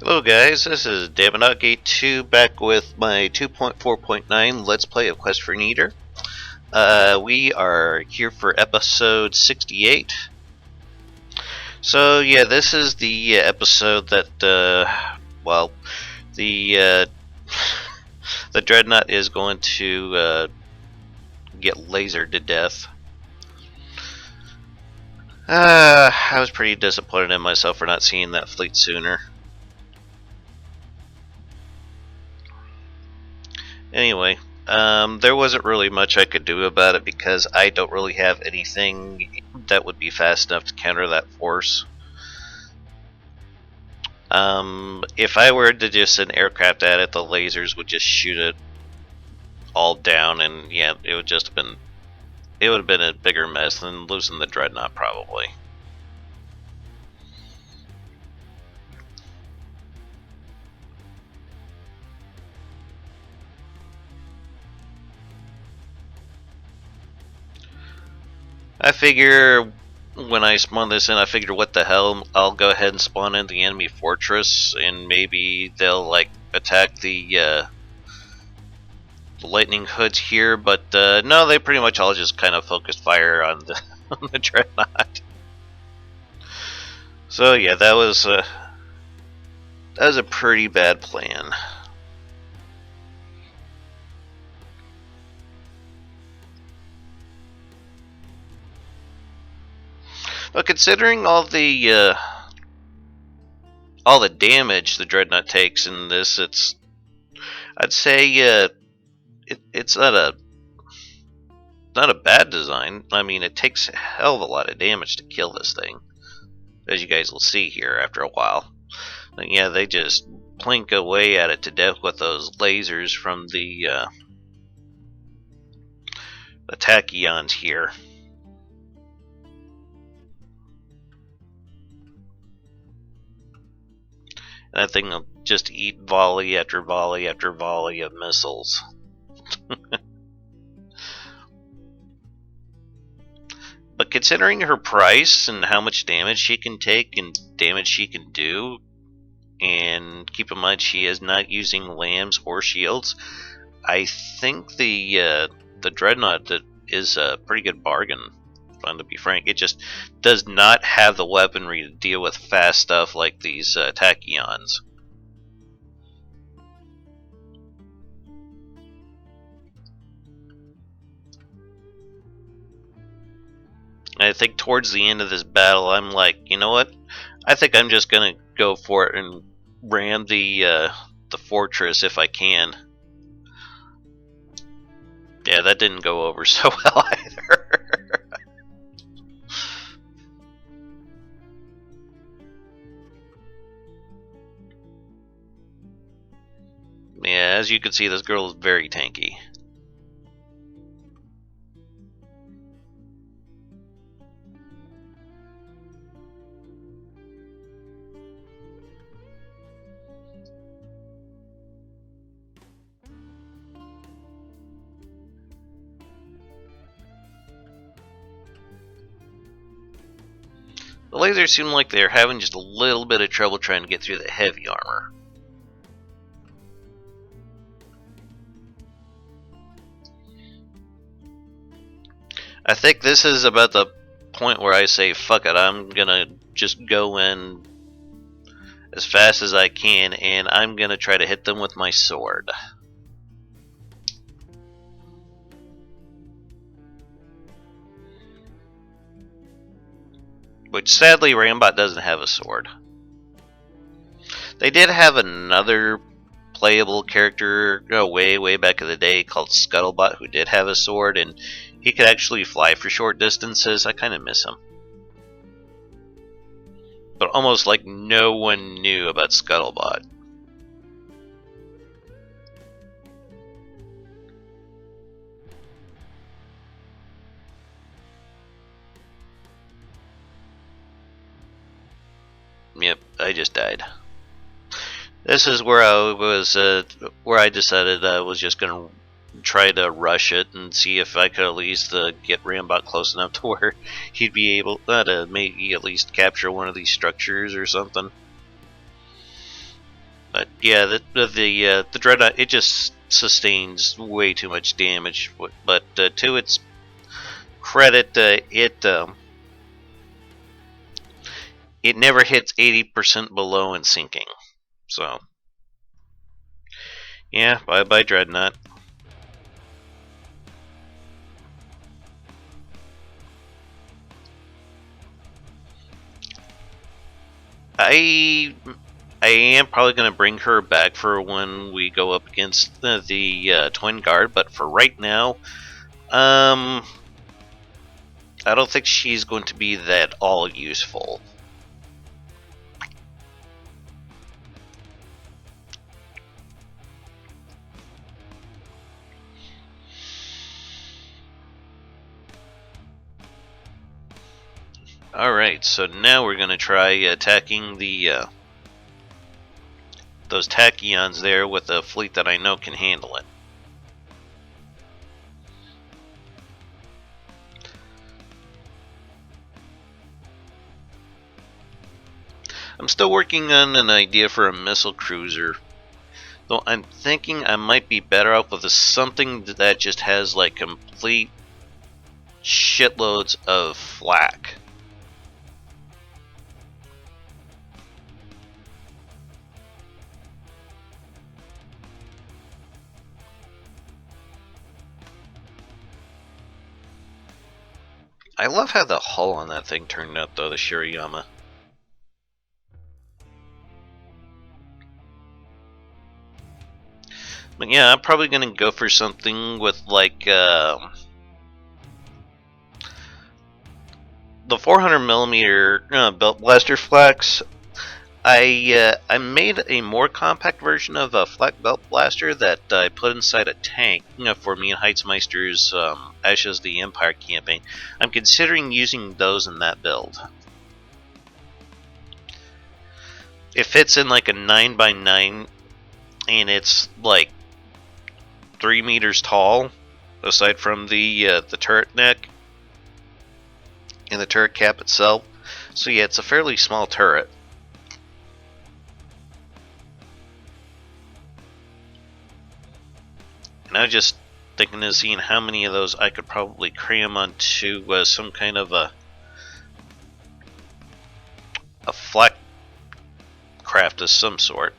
Hello guys, this is Damas Rant 2 back with my 2.4.9 Let's Play of Quest for an Eater. We are here for episode 68. So yeah, this is the episode that, well, the Dreadnought is going to get lasered to death. I was pretty disappointed in myself for not seeing that fleet sooner. Anyway, there wasn't really much I could do about it because I don't really have anything that would be fast enough to counter that force. If I were to just send aircraft at it, the lasers would just shoot it all down, and yeah, it would have been a bigger mess than losing the Dreadnought probably. I figure when I spawn this in, I figure what the hell, I'll go ahead and spawn in the enemy fortress, and maybe they'll like attack the lightning hoods here. But no, they pretty much all just kind of focused fire on the on the Dreadnought. So yeah, that was a pretty bad plan. But considering all the damage the Dreadnought takes in this, I'd say it's not a bad design. I mean, it takes a hell of a lot of damage to kill this thing, as you guys will see here after a while. And yeah, they just plink away at it to death with those lasers from the Tachyons here. And that thing will just eat volley after volley after volley of missiles. But considering her price and how much damage she can take and damage she can do, and keep in mind she is not using lambs or shields, I think the Dreadnought is a pretty good bargain. To be frank, it just does not have the weaponry to deal with fast stuff like these Tachyons. I think towards the end of this battle, I'm like, you know what? I think I'm just gonna go for it and ram the fortress if I can. Yeah, that didn't go over so well either. Yeah, as you can see, this girl is very tanky. The lasers seem like they're having just a little bit of trouble trying to get through the heavy armor. I think this is about the point where I say, fuck it, I'm gonna just go in as fast as I can, and I'm gonna try to hit them with my sword. Which sadly, Rambot doesn't have a sword. They did have another playable character way back in the day called Scuttlebutt who did have a sword, and he could actually fly for short distances. I kind of miss him. But almost like no one knew about Scuttlebutt. Yep, I just died. This is where I was, where I decided I was just gonna try to rush it and see if I could at least get Rambot close enough to where he'd be able to maybe at least capture one of these structures or something. But yeah, the Dreadnought, it just sustains way too much damage. But to its credit, it never hits 80% below and sinking. So yeah, bye bye Dreadnought. I I am probably going to bring her back for when we go up against the Twin Guard, but for right now, I don't think she's going to be that all useful. Alright, so now we're going to try attacking those Tachyons there with a fleet that I know can handle it. I'm still working on an idea for a missile cruiser, though I'm thinking I might be better off with something that just has like complete shitloads of flak. I love how the hull on that thing turned out, though, the Shiriyama. But yeah, I'm probably going to go for something with, like, the 400mm belt blaster flaks. I made a more compact version of a flak belt blaster that I put inside a tank, for me and Heitzmeister's Ashes of the Empire campaign. I'm considering using those in that build. It fits in like a 9x9, and it's like 3 meters tall, aside from the turret neck and the turret cap itself. So yeah, it's a fairly small turret. And I was just thinking of seeing how many of those I could probably cram onto some kind of a flak craft of some sort.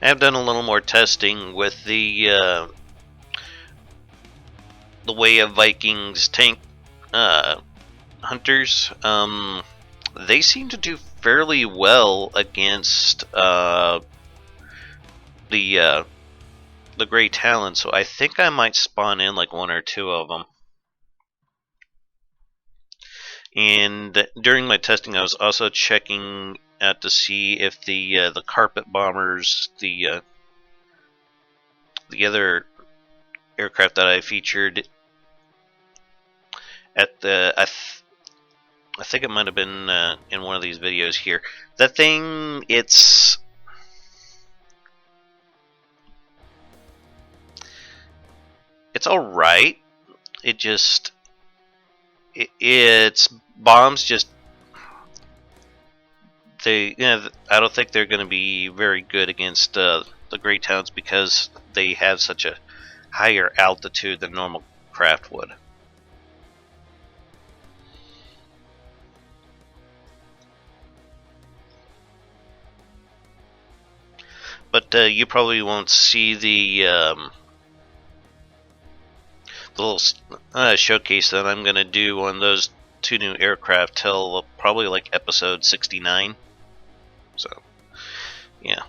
I have done a little more testing with the Way of Vikings tank hunters. They seem to do fairly well against the Grey Talon, so I think I might spawn in like 1 or 2 of them. And during my testing, I was also checking out to see if the carpet bombers, the other aircraft that I featured at I think it might have been in one of these videos here. That thing, it's all right. It just its bombs just I don't think they're going to be very good against the Grey Talons because they have such a higher altitude than normal craft would. But you probably won't see the little showcase that I'm going to do on those 2 new aircraft till probably like episode 69. So, yeah.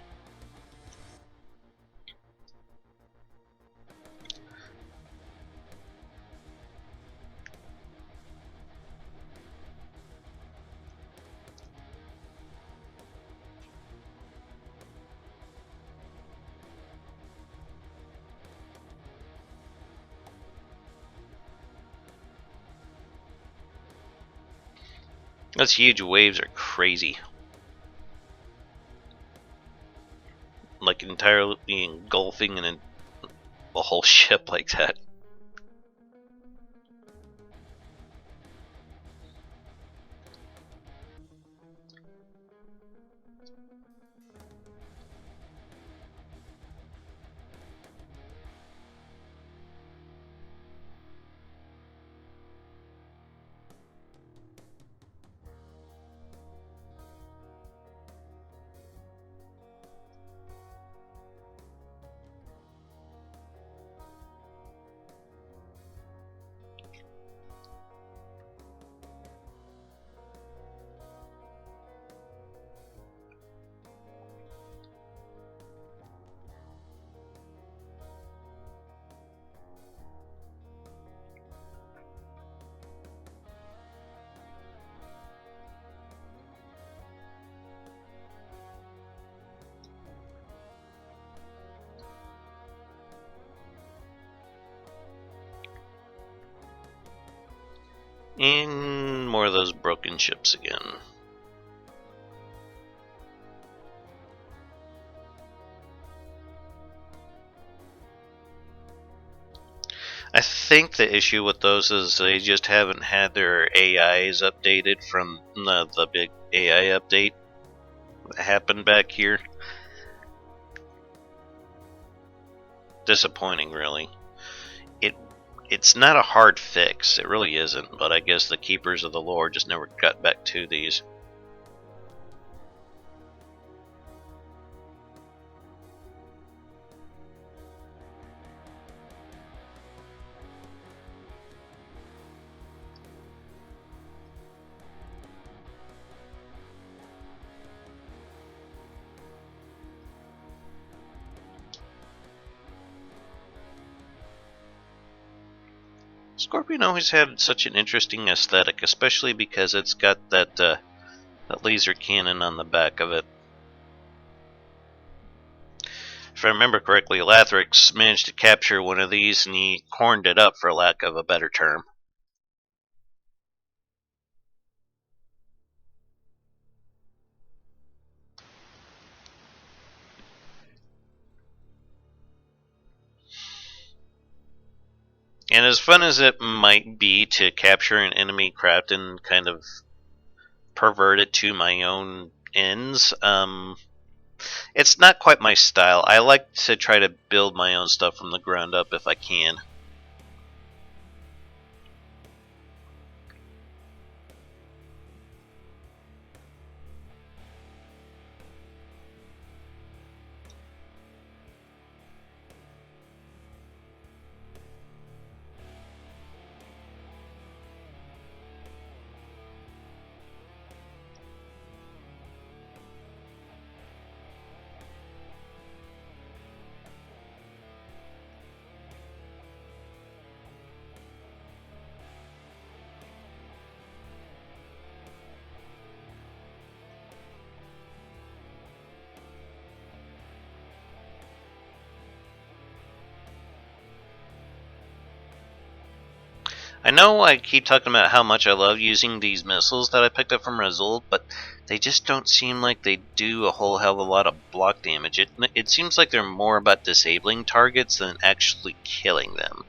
Those huge waves are crazy. Like entirely engulfing a whole ship like that. And more of those broken ships again. I think the issue with those is they just haven't had their AIs updated from the big AI update that happened back here. Disappointing, really. It's not a hard fix, it really isn't, but I guess the keepers of the lore just never got back to these. Scorpion always had such an interesting aesthetic, especially because it's got that laser cannon on the back of it. If I remember correctly, Lathrix managed to capture one of these and he corned it up, for lack of a better term. And as fun as it might be to capture an enemy craft and kind of pervert it to my own ends, it's not quite my style. I like to try to build my own stuff from the ground up if I can. I know I keep talking about how much I love using these missiles that I picked up from Result, but they just don't seem like they do a whole hell of a lot of block damage. It seems like they're more about disabling targets than actually killing them,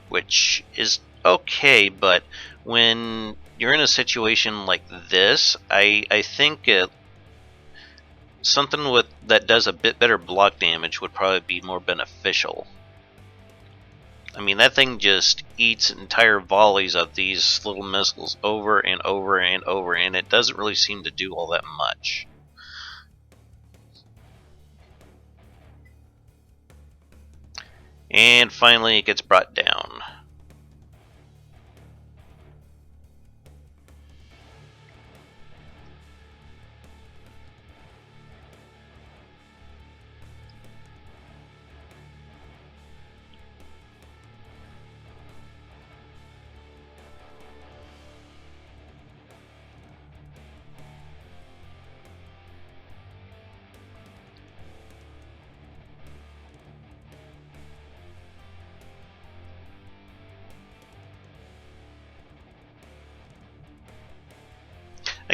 which is okay, but when you're in a situation like this, I think something that does a bit better block damage would probably be more beneficial. I mean, that thing just eats entire volleys of these little missiles over and over and over, and it doesn't really seem to do all that much. And finally, it gets brought down.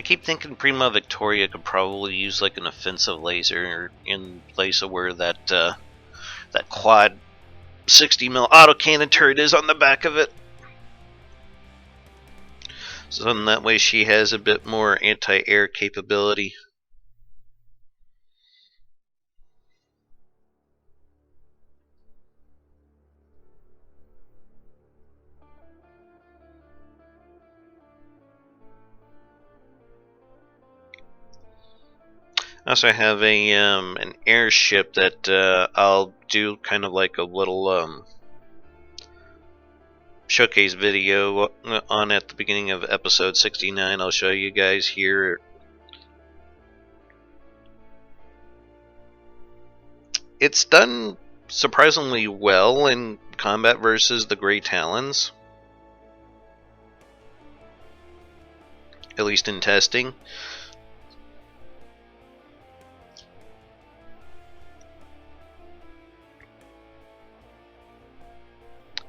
keep thinking Primo Victoria could probably use like an offensive laser in place of where that that quad 60 mil autocannon turret is on the back of it. So in that way she has a bit more anti-air capability. I also have a an airship that I'll do kind of like a little showcase video on at the beginning of episode 69. I'll show you guys here. It's done surprisingly well in combat versus the Grey Talons, at least in testing.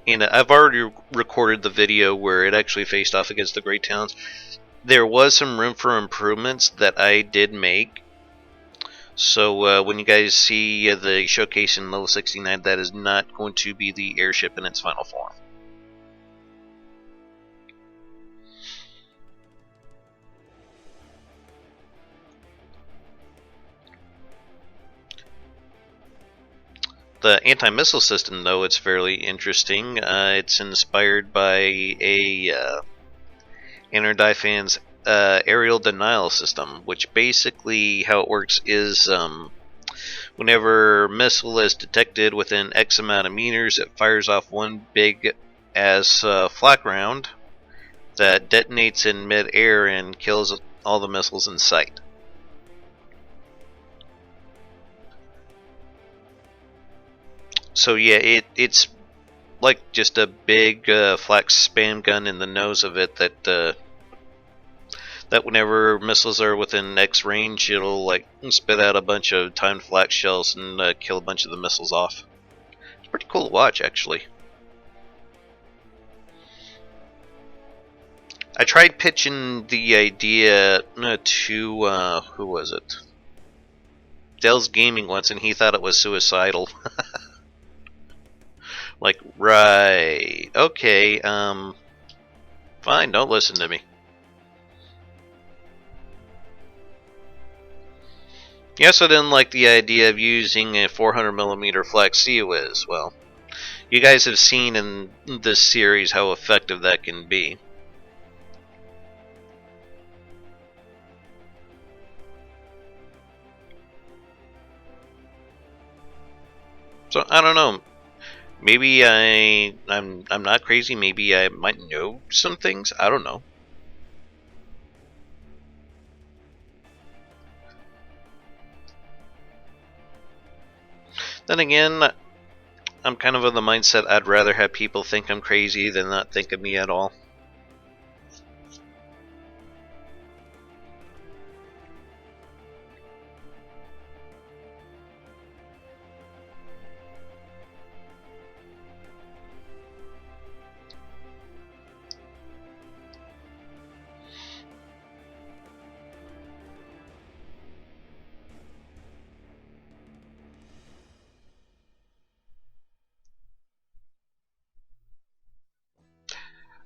And I've already recorded the video where it actually faced off against the Grey Talons. There was some room for improvements that I did make. So when you guys see the showcase in level 69, that is not going to be the airship in its final form. The anti-missile system, though, it's fairly interesting. It's inspired by a Anardaifan's aerial denial system, which basically how it works is whenever a missile is detected within X amount of meters, it fires off one big ass flak round that detonates in mid-air and kills all the missiles in sight. So yeah, it's like just a big flak spam gun in the nose of it that that whenever missiles are within X range, it'll like spit out a bunch of timed flak shells and kill a bunch of the missiles off. It's pretty cool to watch, actually. I tried pitching the idea to who was it? Dell's Gaming once, and he thought it was suicidal. Like, right, okay, fine, don't listen to me. He also didn't like the idea of using a 400mm flak COS. Well, you guys have seen in this series how effective that can be. So I don't know. Maybe I'm not crazy. Maybe I might know some things. I don't know. Then again, I'm kind of in the mindset I'd rather have people think I'm crazy than not think of me at all.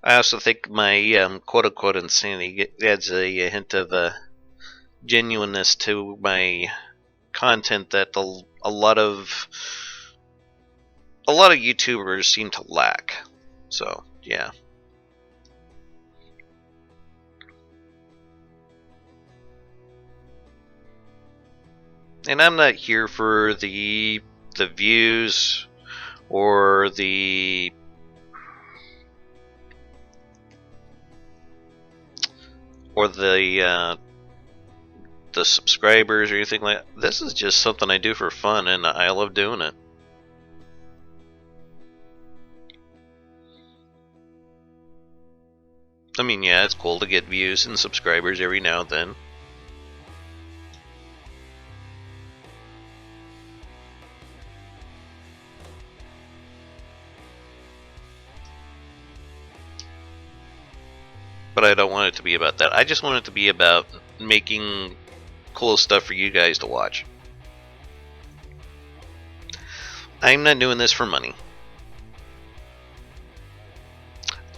I also think my quote-unquote insanity adds a hint of genuineness to my content that a lot of YouTubers seem to lack. So yeah. And I'm not here for the views or the subscribers or anything like that. This is just something I do for fun, and I love doing it. I mean, yeah, it's cool to get views and subscribers every now and then. But but I don't want it to be about that. I just want it to be about making cool stuff for you guys to watch. I'm not doing this for money.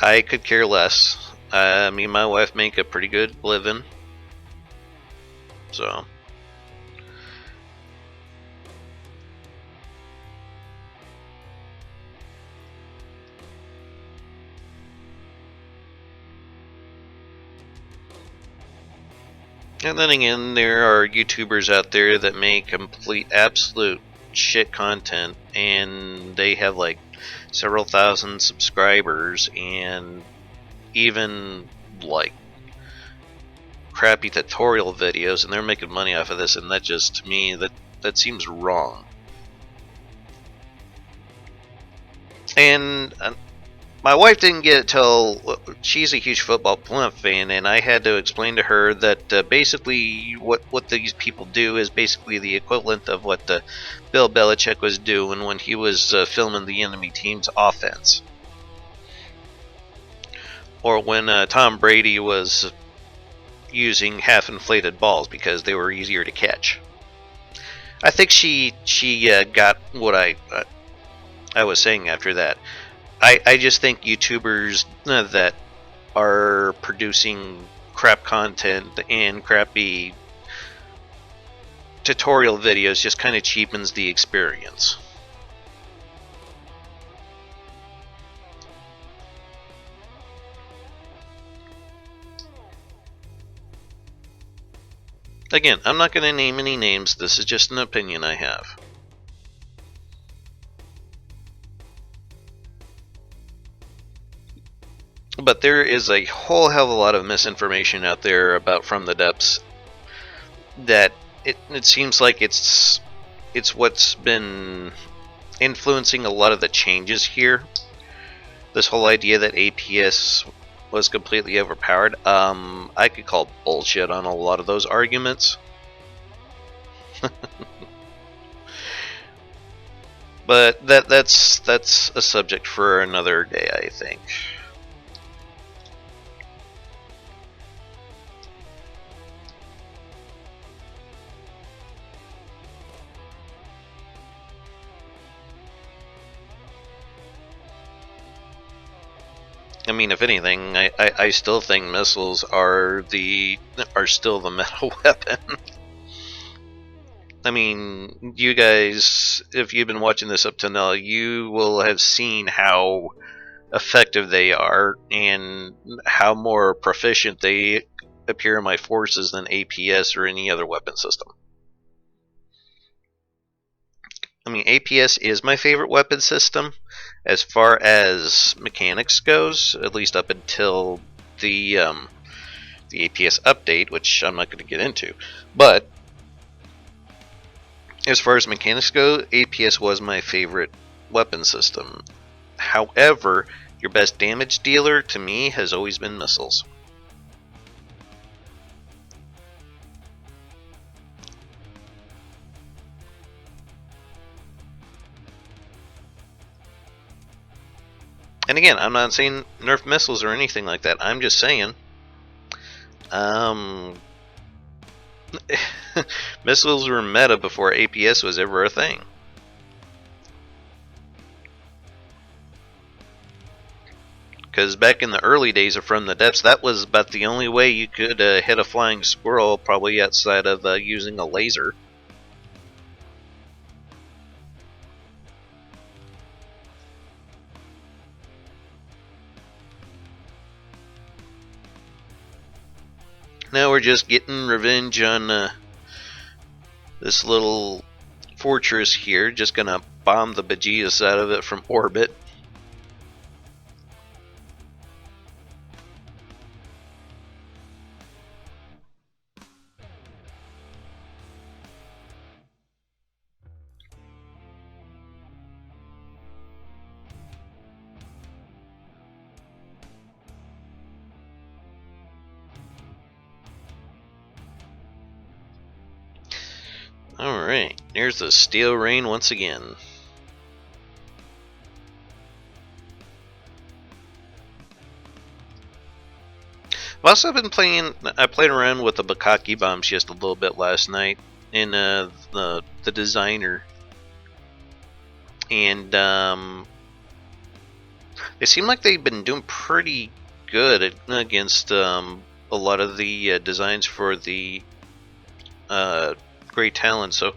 I could care less. Me and my wife make a pretty good living. So. And then again, there are YouTubers out there that make complete, absolute shit content, and they have like several thousand subscribers, and even like crappy tutorial videos, and they're making money off of this, and that just, to me, that seems wrong. And my wife didn't get it till she's a huge football fan, and I had to explain to her that basically what these people do is basically the equivalent of what Bill Belichick was doing when he was filming the enemy team's offense, or when Tom Brady was using half-inflated balls because they were easier to catch. I think she got what I was saying after that. I just think YouTubers that are producing crap content and crappy tutorial videos just kind of cheapens the experience. Again, I'm not going to name any names. This is just an opinion I have. But there is a whole hell of a lot of misinformation out there about From the Depths that it seems like it's what's been influencing a lot of the changes here. This whole idea that APS was completely overpowered, I could call bullshit on a lot of those arguments. But that's a subject for another day, I think. I mean, if anything, I still think missiles are still the meta weapon. I mean, you guys, if you've been watching this up to now, you will have seen how effective they are and how more proficient they appear in my forces than APS or any other weapon system. I mean, APS is my favorite weapon system as far as mechanics goes, at least up until the APS update, which I'm not going to get into. But as far as mechanics go, APS was my favorite weapon system. However, your best damage dealer to me has always been missiles. And again, I'm not saying nerf missiles or anything like that. I'm just saying, missiles were meta before APS was ever a thing. Because back in the early days of From the Depths, that was about the only way you could hit a flying squirrel, probably outside of using a laser. Now we're just getting revenge on this little fortress here. Just gonna bomb the bejesus out of it from orbit. Alright, there's the steel rain once again. I've also been playing. I played around with the Bukkake bombs just a little bit last night in the designer, and they seem like they've been doing pretty good against a lot of the designs for the Great Talons. So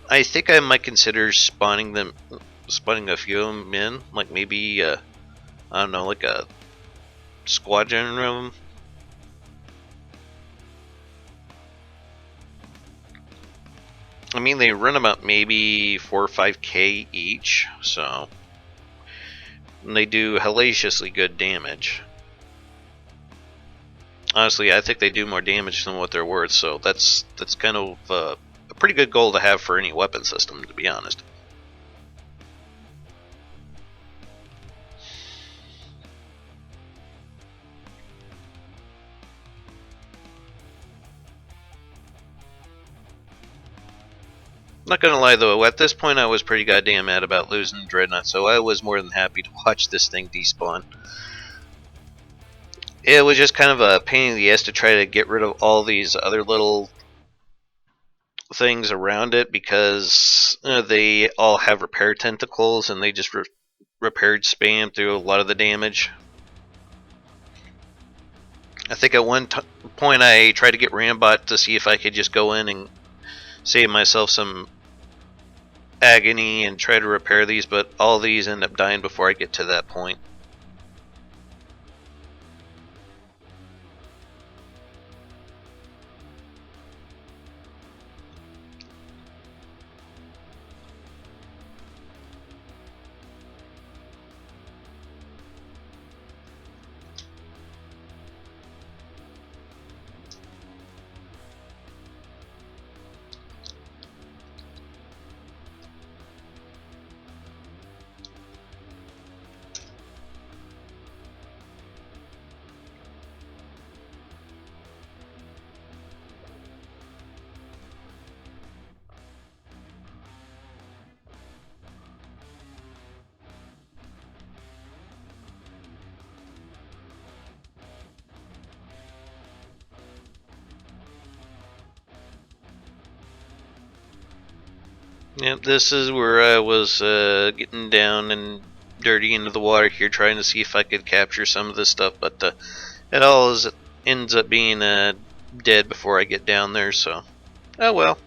I think I might consider spawning a few of them in, like maybe I don't know, like a squadron of them. I mean, they run about maybe 4 or 5k each, so they do hellaciously good damage. Honestly, I think they do more damage than what they're worth, so that's kind of a pretty good goal to have for any weapon system, to be honest. Not gonna lie though, at this point I was pretty goddamn mad about losing Dreadnought, so I was more than happy to watch this thing despawn. It was just kind of a pain in the ass to try to get rid of all these other little things around it because they all have repair tentacles and they just repaired spam through a lot of the damage. I think at one point I tried to get Rambot to see if I could just go in and save myself some agony and try to repair these, but all these end up dying before I get to that point. Yep, this is where I was getting down and dirty into the water here, trying to see if I could capture some of this stuff, but it all ends up being dead before I get down there, so oh well.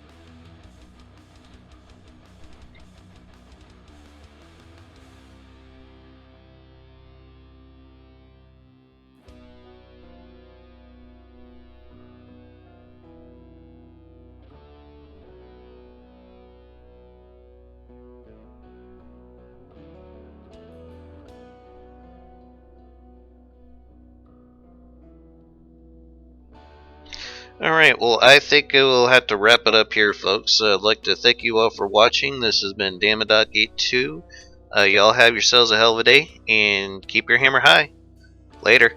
Alright, well, I think we'll have to wrap it up here, folks. I'd like to thank you all for watching. This has been Dama.Gate2. Y'all have yourselves a hell of a day, and keep your hammer high. Later.